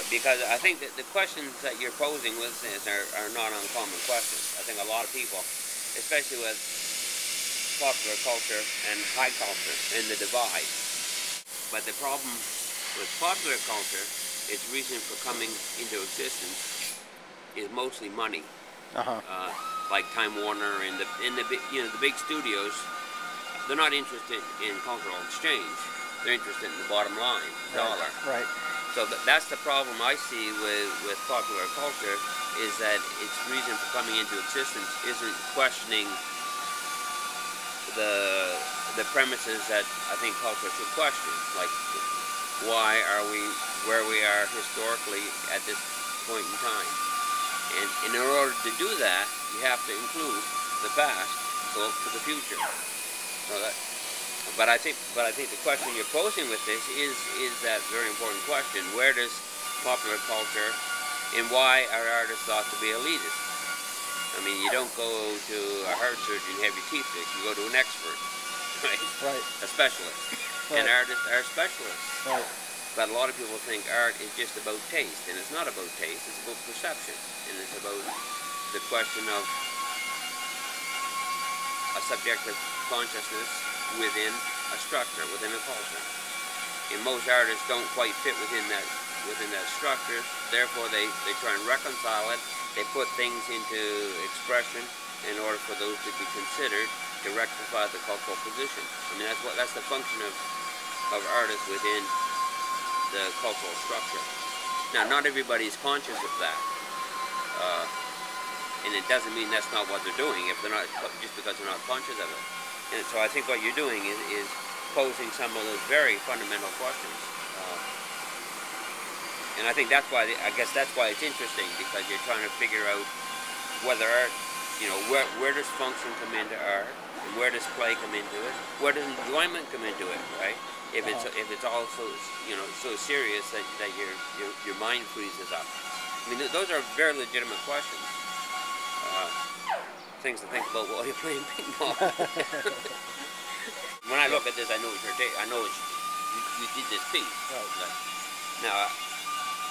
Because I think that the questions that you're posing with this are not uncommon questions. I think a lot of people, especially with popular culture and high culture in the divide. But the problem with popular culture, its reason for coming into existence is mostly money. Like Time Warner and the big studios, they're not interested in cultural exchange. They're interested in the bottom line, dollar. Right. So that's the problem I see with popular culture, is that its reason for coming into existence isn't questioning the premises that I think culture should question, like why are we where we are historically at this point in time, and in order to do that, you have to include the past to look to the future. So that, but I think the question you're posing with this is that very important question: where does popular culture, and why are artists thought to be elitist? I mean, you don't go to a heart surgeon and have your teeth fixed. You go to an expert, right? Right. A specialist. Right. And artists are specialists. Right. But a lot of people think art is just about taste, and it's not about taste. It's about perception, and it's about the question of a subjective consciousness within a structure, within a culture. And most artists don't quite fit within that structure. Therefore, they try and reconcile it. They put things into expression in order for those to be considered to rectify the cultural position. I mean, that's the function of artists within the cultural structure. Now, not everybody is conscious of that, and it doesn't mean that's not what they're doing if they're not, just because they're not conscious of it. And so I think what you're doing is posing some of those very fundamental questions. And I think that's why, I guess that's why it's interesting, because you're trying to figure out whether art, where does function come into art, and where does play come into it, where does enjoyment come into it, right? If it's all so so serious that your mind freezes up. I mean, those are very legitimate questions. Things to think about while you're playing ping pong. When I look at this, I know you did this piece. Right. Now.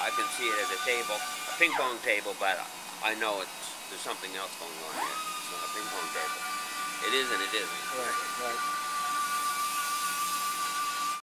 I can see it as a table, a ping pong table, but I know there's something else going on here. It's not a ping pong table. It is and it isn't. Right.